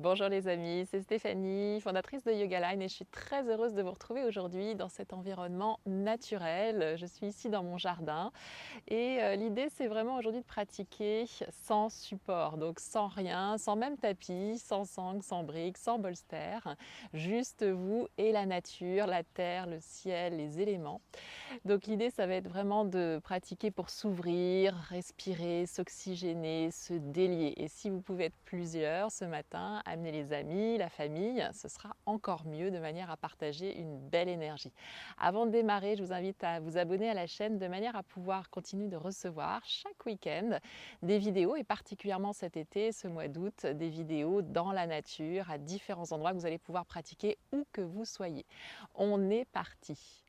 Bonjour les amis, c'est Stéphanie, fondatrice de Yoga Line et je suis très heureuse de vous retrouver aujourd'hui dans cet environnement naturel. Je suis ici dans mon jardin et l'idée c'est vraiment aujourd'hui de pratiquer sans support, donc sans rien, sans même tapis, sans sangle, sans briques, sans bolster, juste vous et la nature, la terre, le ciel, les éléments. Donc l'idée, ça va être vraiment de pratiquer pour s'ouvrir, respirer, s'oxygéner, se délier. Et si vous pouvez être plusieurs ce matin, amenez les amis, la famille, ce sera encore mieux de manière à partager une belle énergie. Avant de démarrer, je vous invite à vous abonner à la chaîne de manière à pouvoir continuer de recevoir chaque week-end des vidéos et particulièrement cet été, ce mois d'août, des vidéos dans la nature à différents endroits que vous allez pouvoir pratiquer où que vous soyez. On est parti.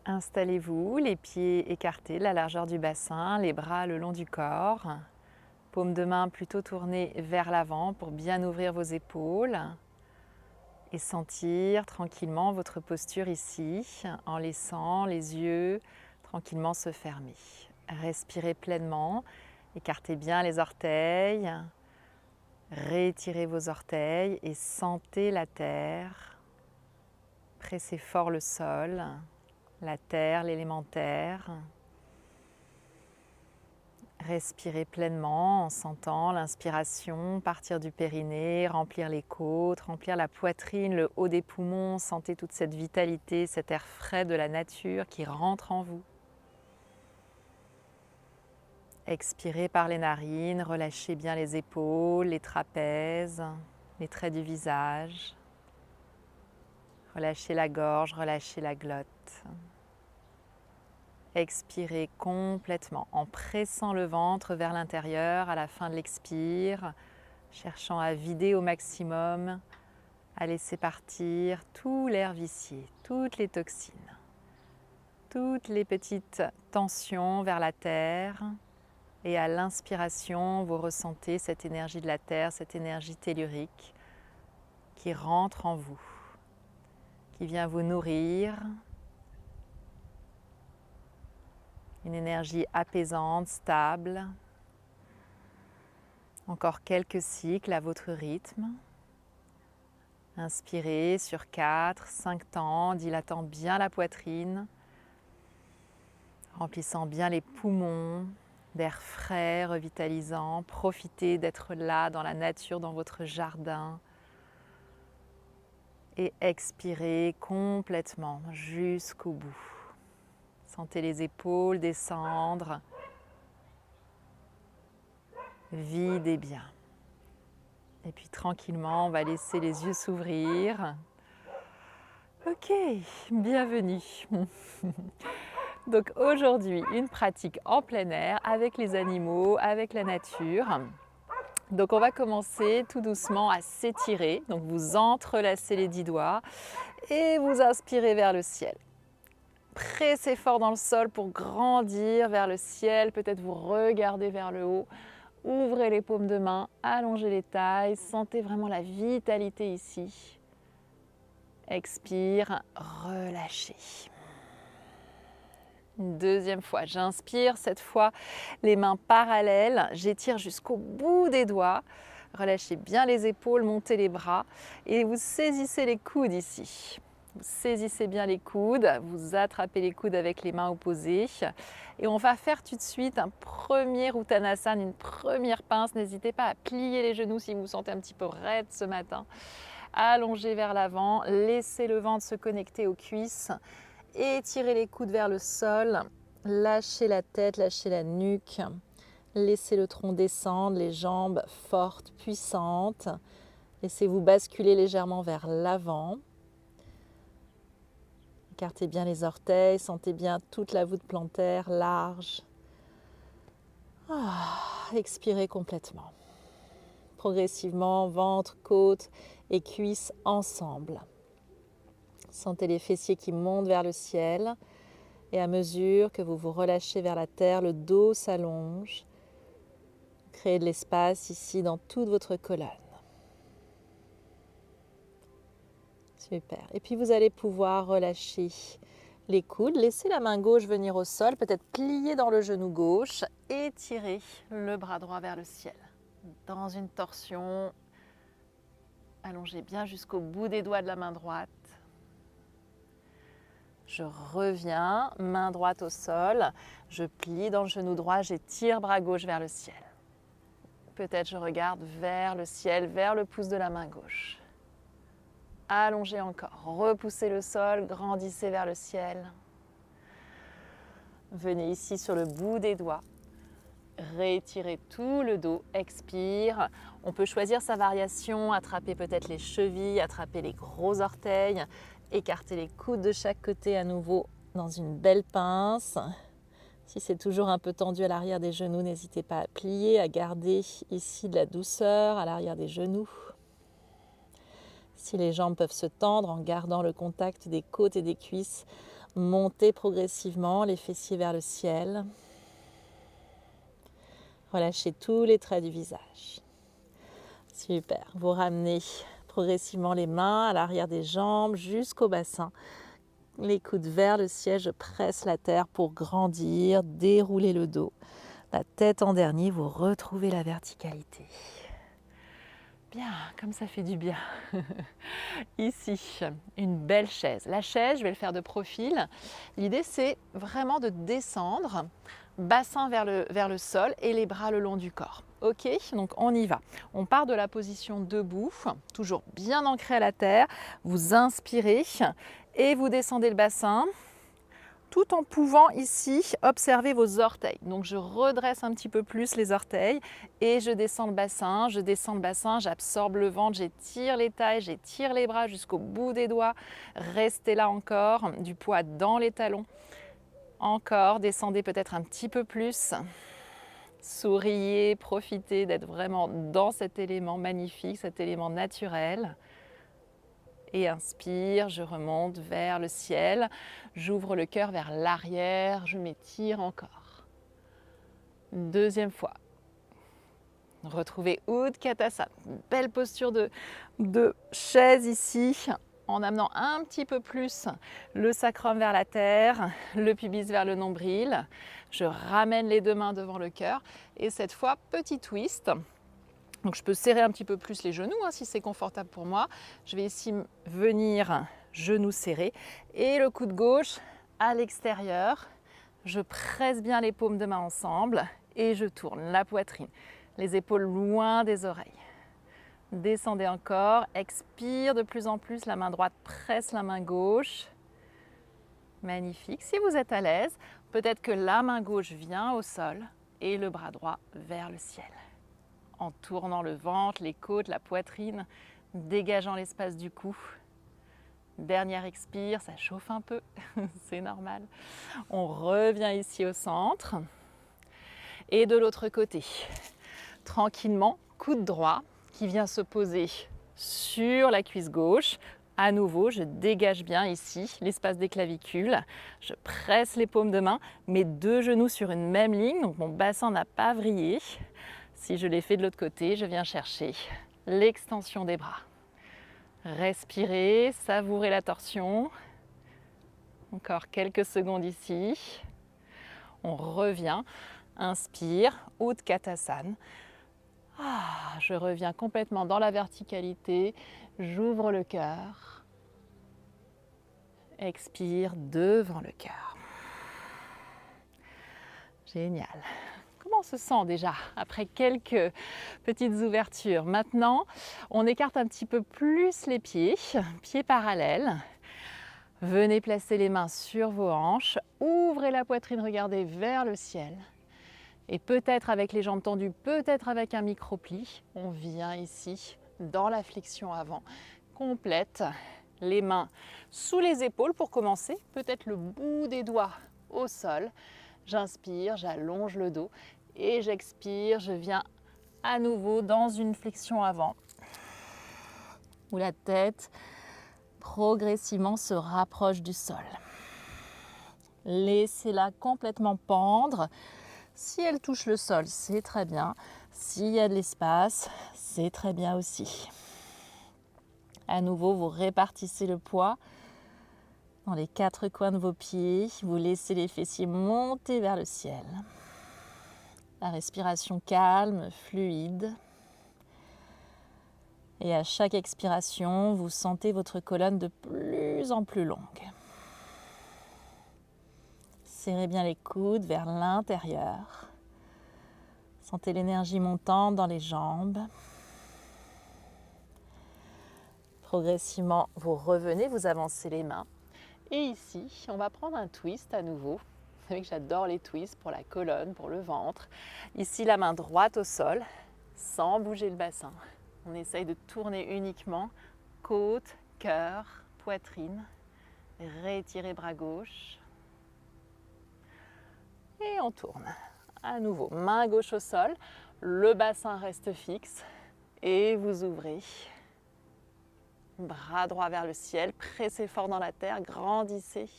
Installez-vous, les pieds écartés de la largeur du bassin, les bras le long du corps, paumes de main plutôt tournées vers l'avant pour bien ouvrir vos épaules et sentir tranquillement votre posture ici en laissant les yeux tranquillement se fermer. Respirez pleinement, écartez bien les orteils, réétirez vos orteils et sentez la terre, pressez fort le sol. La terre, l'élémentaire. Respirez pleinement en sentant l'inspiration partir du périnée, remplir les côtes, remplir la poitrine, le haut des poumons. Sentez toute cette vitalité, cet air frais de la nature qui rentre en vous. Expirez par les narines, relâchez bien les épaules, les trapèzes, les traits du visage. Relâchez la gorge, relâchez la glotte. Expirez complètement en pressant le ventre vers l'intérieur à la fin de l'expire, cherchant à vider au maximum, à laisser partir tout l'air vicié, toutes les toxines, toutes les petites tensions vers la terre. Et à l'inspiration, vous ressentez cette énergie de la terre, cette énergie tellurique qui rentre en vous, qui vient vous nourrir. Une énergie apaisante, stable. Encore quelques cycles à votre rythme. Inspirez sur 4, 5 temps, dilatant bien la poitrine, remplissant bien les poumons d'air frais, revitalisant. Profitez d'être là dans la nature, dans votre jardin. Et expirez complètement jusqu'au bout. Sentez les épaules descendre. Videz bien. Et puis tranquillement, on va laisser les yeux s'ouvrir. Ok, bienvenue. Donc aujourd'hui, une pratique en plein air avec les animaux, avec la nature. Donc on va commencer tout doucement à s'étirer. Donc vous entrelacez les 10 doigts et vous inspirez vers le ciel. Pressez fort dans le sol pour grandir vers le ciel. Peut-être vous regardez vers le haut. Ouvrez les paumes de main, allongez les tailles. Sentez vraiment la vitalité ici. Expire, relâchez. Une deuxième fois, j'inspire, cette fois les mains parallèles, j'étire jusqu'au bout des doigts, relâchez bien les épaules, montez les bras et vous saisissez les coudes ici. Vous saisissez bien les coudes, vous attrapez les coudes avec les mains opposées et on va faire tout de suite un premier Uttanasana, une première pince. N'hésitez pas à plier les genoux si vous vous sentez un petit peu raide ce matin. Allongez vers l'avant, laissez le ventre se connecter aux cuisses. Étirez les coudes vers le sol, lâchez la tête, lâchez la nuque, laissez le tronc descendre, les jambes fortes, puissantes. Laissez-vous basculer légèrement vers l'avant. Écartez bien les orteils, sentez bien toute la voûte plantaire large. Expirez complètement. Progressivement, ventre, côte et cuisses ensemble. Sentez les fessiers qui montent vers le ciel. Et à mesure que vous vous relâchez vers la terre, le dos s'allonge. Créez de l'espace ici dans toute votre colonne. Super. Et puis vous allez pouvoir relâcher les coudes, laisser la main gauche venir au sol, peut-être plier dans le genou gauche, étirer le bras droit vers le ciel. Dans une torsion, allongez bien jusqu'au bout des doigts de la main droite. Je reviens, main droite au sol, je plie dans le genou droit, j'étire bras gauche vers le ciel. Peut-être je regarde vers le ciel, vers le pouce de la main gauche. Allongez encore, repoussez le sol, grandissez vers le ciel. Venez ici sur le bout des doigts. Réétirez tout le dos, expire. On peut choisir sa variation, attraper peut-être les chevilles, attraper les gros orteils, écarter les coudes de chaque côté à nouveau dans une belle pince. Si c'est toujours un peu tendu à l'arrière des genoux, n'hésitez pas à plier, à garder ici de la douceur à l'arrière des genoux. Si les jambes peuvent se tendre en gardant le contact des côtes et des cuisses, montez progressivement les fessiers vers le ciel. Relâchez tous les traits du visage. Super. Vous ramenez progressivement les mains à l'arrière des jambes jusqu'au bassin. Les coudes vers le ciel, je presse la terre pour grandir, dérouler le dos. La tête en dernier, vous retrouvez la verticalité. Bien, comme ça fait du bien. Ici, une belle chaise. La chaise, je vais le faire de profil. L'idée, c'est vraiment de descendre, bassin vers le sol et les bras le long du corps. Ok, donc on y va. On part de la position debout, toujours bien ancré à la terre. Vous inspirez et vous descendez le bassin, tout en pouvant ici observer vos orteils. Donc je redresse un petit peu plus les orteils et je descends le bassin, j'absorbe le ventre, j'étire les tailles, j'étire les bras jusqu'au bout des doigts. Restez là encore, du poids dans les talons. Encore, descendez peut-être un petit peu plus. Souriez, profitez d'être vraiment dans cet élément magnifique, cet élément naturel. Et inspire, je remonte vers le ciel, j'ouvre le cœur vers l'arrière, je m'étire encore. Deuxième fois. Retrouvez Utkatasana, belle posture de chaise ici, en amenant un petit peu plus le sacrum vers la terre, le pubis vers le nombril. Je ramène les deux mains devant le cœur et cette fois, petit twist. Donc je peux serrer un petit peu plus les genoux si c'est confortable pour moi. Je vais ici venir genoux serrés et le coude gauche à l'extérieur. Je presse bien les paumes de main ensemble et je tourne la poitrine, les épaules loin des oreilles. Descendez encore, expire de plus en plus, la main droite presse la main gauche. Magnifique. Si vous êtes à l'aise, peut-être que la main gauche vient au sol et le bras droit vers le ciel. En tournant le ventre, les côtes, la poitrine, dégageant l'espace du cou. Dernière expire, ça chauffe un peu, c'est normal. On revient ici au centre. Et de l'autre côté, tranquillement, coude droit qui vient se poser sur la cuisse gauche. À nouveau, je dégage bien ici l'espace des clavicules. Je presse les paumes de main, mes deux genoux sur une même ligne, donc mon bassin n'a pas vrillé. Si je l'ai fait de l'autre côté, je viens chercher l'extension des bras. Respirez, savourez la torsion. Encore quelques secondes ici. On revient. Inspire, Utkatasana. Je reviens complètement dans la verticalité. J'ouvre le cœur. Expire devant le cœur. Génial. Comment on se sent déjà après quelques petites ouvertures? Maintenant, on écarte un petit peu plus les pieds, pieds parallèles. Venez placer les mains sur vos hanches, ouvrez la poitrine, regardez vers le ciel. Et peut-être avec les jambes tendues, peut-être avec un micro-pli, on vient ici dans la flexion avant. Complète, les mains sous les épaules pour commencer, peut-être le bout des doigts au sol. J'inspire, j'allonge le dos et j'expire, je viens à nouveau dans une flexion avant où la tête progressivement se rapproche du sol. Laissez-la complètement pendre. Si elle touche le sol, c'est très bien. S'il y a de l'espace, c'est très bien aussi. À nouveau, vous répartissez le poids dans les 4 coins de vos pieds. Vous laissez les fessiers monter vers le ciel. La respiration calme, fluide. Et à chaque expiration, vous sentez votre colonne de plus en plus longue. Serrez bien les coudes vers l'intérieur. Sentez l'énergie montante dans les jambes. Progressivement, vous revenez, vous avancez les mains. Et ici, on va prendre un twist à nouveau. Vous savez que j'adore les twists pour la colonne, pour le ventre. Ici, la main droite au sol, sans bouger le bassin. On essaye de tourner uniquement côte, cœur, poitrine. Rétirez bras gauche. Et on tourne. À nouveau, main gauche au sol, le bassin reste fixe et vous ouvrez. Bras droit vers le ciel, pressez fort dans la terre, grandissez.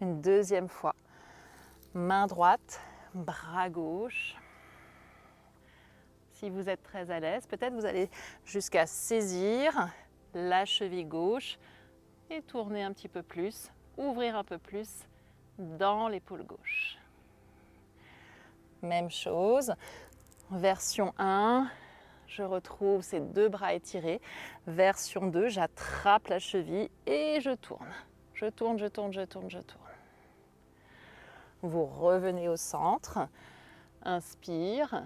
Une deuxième fois. Main droite, bras gauche. Si vous êtes très à l'aise, peut-être vous allez jusqu'à saisir la cheville gauche et tourner un petit peu plus, ouvrir un peu plus dans l'épaule gauche. Même chose, version 1, je retrouve ces 2 bras étirés. Version 2, j'attrape la cheville et je tourne. Je tourne, je tourne, je tourne, je tourne. Vous revenez au centre, inspire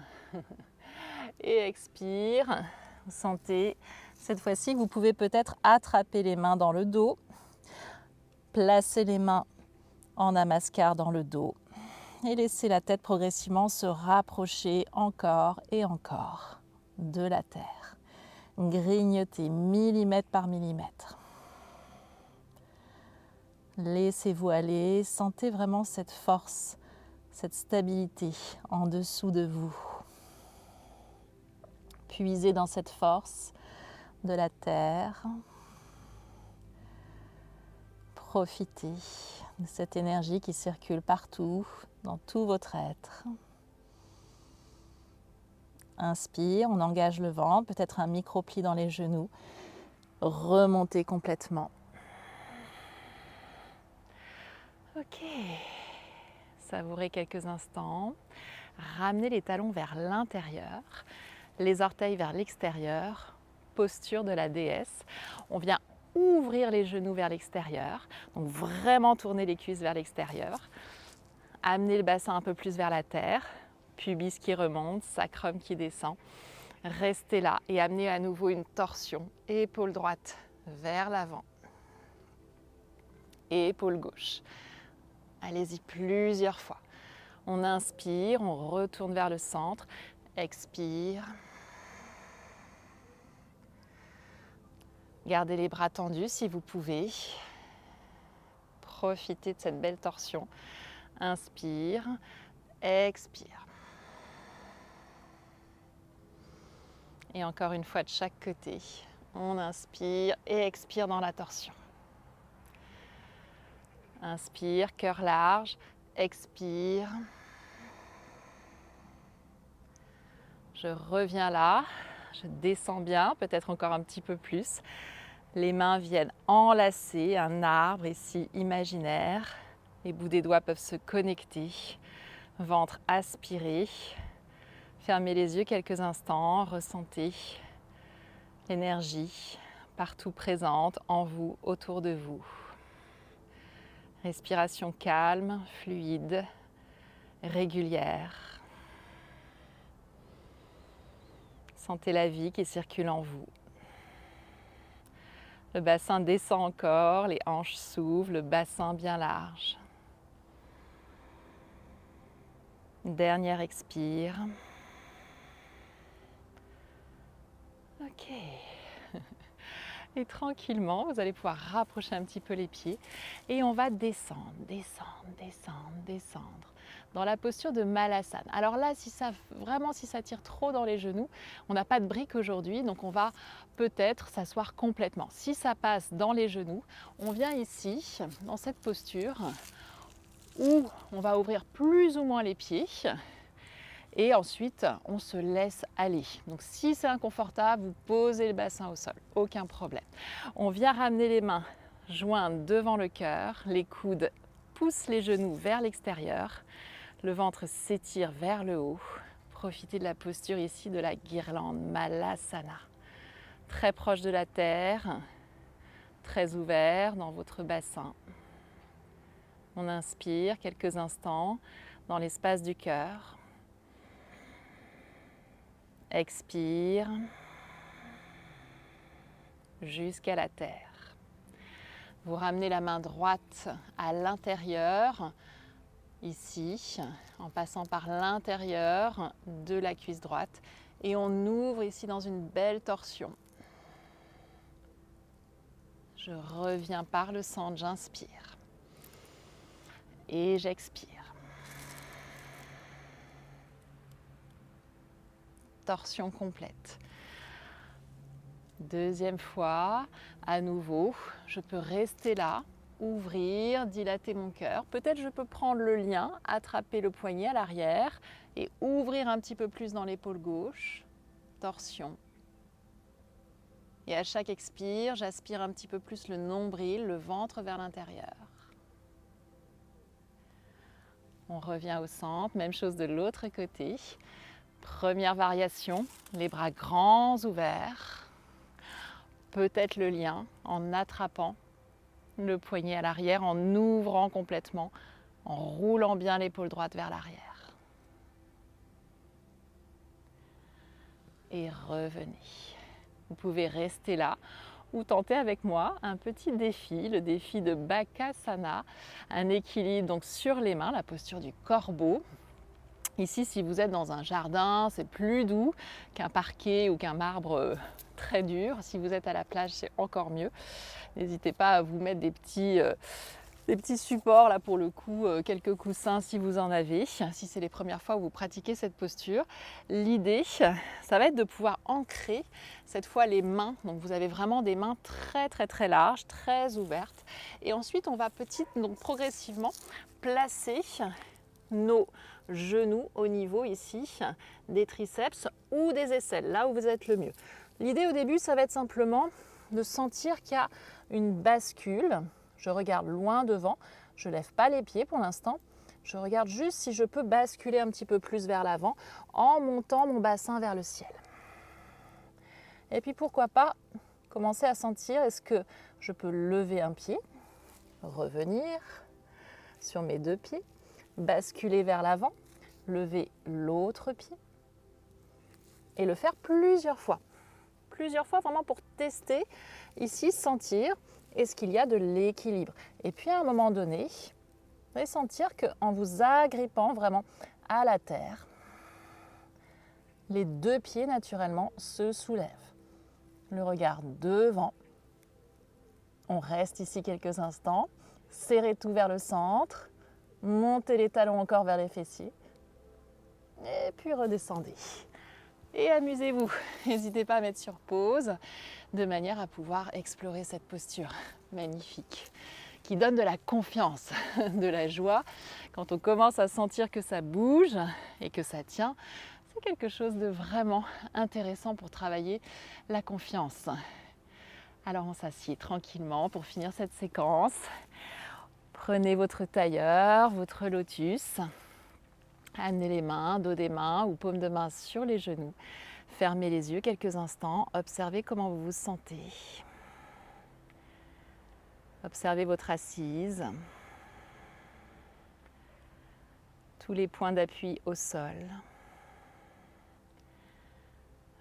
et expire. Vous sentez cette fois-ci que vous pouvez peut-être attraper les mains dans le dos, placer les mains en namaskar dans le dos. Et laissez la tête progressivement se rapprocher encore et encore de la terre. Grignotez millimètre par millimètre. Laissez-vous aller, sentez vraiment cette force, cette stabilité en dessous de vous. Puisez dans cette force de la terre. Profitez de cette énergie qui circule partout, dans tout votre être. Inspire, on engage le ventre, peut-être un micro-pli dans les genoux. Remontez complètement. Ok, savourez quelques instants. Ramenez les talons vers l'intérieur, les orteils vers l'extérieur. Posture de la déesse. On vient ouvrir les genoux vers l'extérieur, donc vraiment tourner les cuisses vers l'extérieur. Amenez le bassin un peu plus vers la terre, pubis qui remonte, sacrum qui descend. Restez là et amenez à nouveau une torsion. Épaule droite vers l'avant. Épaule gauche. Allez-y plusieurs fois. On inspire, on retourne vers le centre. Expire. Gardez les bras tendus si vous pouvez. Profitez de cette belle torsion. Inspire, expire. Et encore une fois de chaque côté. On inspire et expire dans la torsion. Inspire, cœur large, expire. Je reviens là, je descends bien, peut-être encore un petit peu plus. Les mains viennent enlacer un arbre ici imaginaire. Les bouts des doigts peuvent se connecter. Ventre aspiré. Fermez les yeux quelques instants, ressentez l'énergie partout présente en vous, autour de vous. Respiration calme, fluide, régulière. Sentez la vie qui circule en vous. Le bassin descend encore, les hanches s'ouvrent, le bassin bien large. Dernière expire. Ok. Et tranquillement, vous allez pouvoir rapprocher un petit peu les pieds et on va descendre, descendre, descendre, descendre dans la posture de Malasana. Alors là, si ça tire trop dans les genoux, on n'a pas de brique aujourd'hui, donc on va peut-être s'asseoir complètement. Si ça passe dans les genoux, on vient ici, dans cette posture, où on va ouvrir plus ou moins les pieds Et ensuite, on se laisse aller. Donc si c'est inconfortable, vous posez le bassin au sol, aucun problème. On vient ramener les mains jointes devant le cœur, les coudes poussent les genoux vers l'extérieur, le ventre s'étire vers le haut. Profitez de la posture ici de la guirlande, Malasana. Très proche de la terre, très ouvert dans votre bassin. On inspire quelques instants dans l'espace du cœur. Expire jusqu'à la terre. Vous ramenez la main droite à l'intérieur, ici, en passant par l'intérieur de la cuisse droite. Et on ouvre ici dans une belle torsion. Je reviens par le centre, j'inspire. Et j'expire. Torsion complète. Deuxième fois, à nouveau, je peux rester là, ouvrir, dilater mon cœur. Peut-être je peux prendre le lien, attraper le poignet à l'arrière et ouvrir un petit peu plus dans l'épaule gauche. Torsion. Et à chaque expire, j'aspire un petit peu plus le nombril, le ventre vers l'intérieur. On revient au centre, même chose de l'autre côté. Première variation, les bras grands ouverts. Peut-être le lien en attrapant le poignet à l'arrière, en ouvrant complètement, en roulant bien l'épaule droite vers l'arrière. Et revenez. Vous pouvez rester là ou tenter avec moi un petit défi, le défi de Bakasana, un équilibre donc sur les mains, la posture du corbeau. Ici, si vous êtes dans un jardin, c'est plus doux qu'un parquet ou qu'un marbre très dur. Si vous êtes à la plage, c'est encore mieux. N'hésitez pas à vous mettre des petits supports, là pour le coup, quelques coussins si vous en avez, si c'est les premières fois où vous pratiquez cette posture. L'idée, ça va être de pouvoir ancrer cette fois les mains. Donc vous avez vraiment des mains très larges, très ouvertes. Et ensuite, on va donc progressivement placer nos genoux au niveau ici des triceps ou des aisselles, là où vous êtes le mieux. L'idée au début, ça va être simplement de sentir qu'il y a une bascule. Je regarde loin devant, je ne lève pas les pieds pour l'instant. Je regarde juste si je peux basculer un petit peu plus vers l'avant en montant mon bassin vers le ciel. Et puis pourquoi pas commencer à sentir, est-ce que je peux lever un pied, revenir sur mes deux pieds, basculer vers l'avant, lever l'autre pied et le faire plusieurs fois. Plusieurs fois vraiment pour tester, ici sentir est-ce qu'il y a de l'équilibre. Et puis à un moment donné, vous allez sentir qu'en vous agrippant vraiment à la terre, les deux pieds naturellement se soulèvent. Le regard devant. On reste ici quelques instants. Serrez tout vers le centre. Montez les talons encore vers les fessiers. Et puis redescendez. Et amusez-vous. N'hésitez pas à mettre sur pause de manière à pouvoir explorer cette posture magnifique qui donne de la confiance, de la joie. Quand on commence à sentir que ça bouge et que ça tient, c'est quelque chose de vraiment intéressant pour travailler la confiance. Alors on s'assied tranquillement pour finir cette séquence. Prenez votre tailleur, votre lotus. Amenez les mains, dos des mains ou paume de main sur les genoux. Fermez les yeux quelques instants. Observez comment vous vous sentez. Observez votre assise. Tous les points d'appui au sol.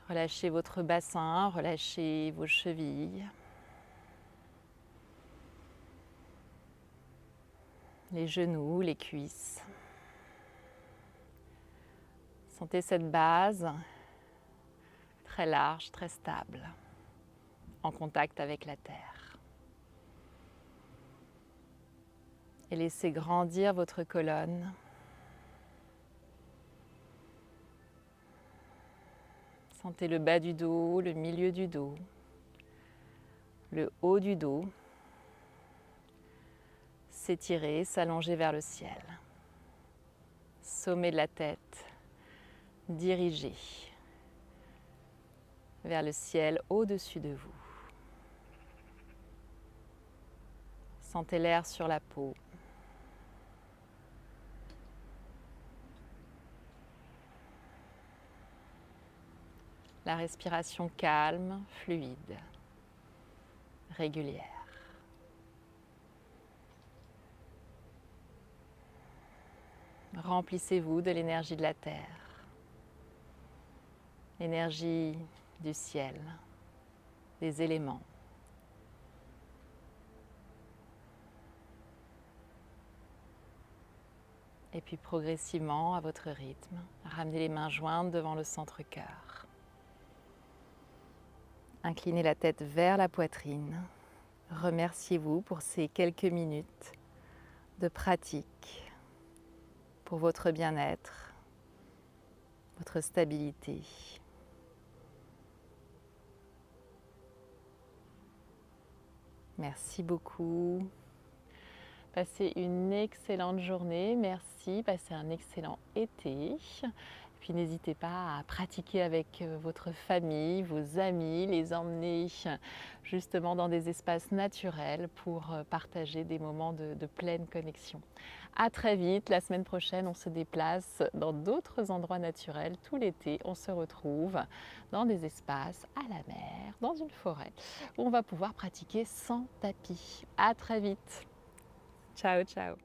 Relâchez votre bassin, relâchez vos chevilles. Les genoux, les cuisses. Sentez cette base très large, très stable, en contact avec la terre. Et laissez grandir votre colonne. Sentez le bas du dos, le milieu du dos, le haut du dos s'étirer, s'allonger vers le ciel. Sommet de la tête dirigez vers le ciel au-dessus de vous. Sentez l'air sur la peau. La respiration calme, fluide, régulière. Remplissez-vous de l'énergie de la terre, l'énergie du ciel, des éléments. Et puis progressivement, à votre rythme, ramenez les mains jointes devant le centre-cœur. Inclinez la tête vers la poitrine. Remerciez-vous pour ces quelques minutes de pratique pour votre bien-être, votre stabilité. Merci beaucoup. Passez une excellente journée. Merci. Passez un excellent été. Puis n'hésitez pas à pratiquer avec votre famille, vos amis, les emmener justement dans des espaces naturels pour partager des moments de pleine connexion. À très vite, la semaine prochaine on se déplace dans d'autres endroits naturels. Tout l'été on se retrouve dans des espaces à la mer, dans une forêt, où on va pouvoir pratiquer sans tapis. À très vite. Ciao, ciao.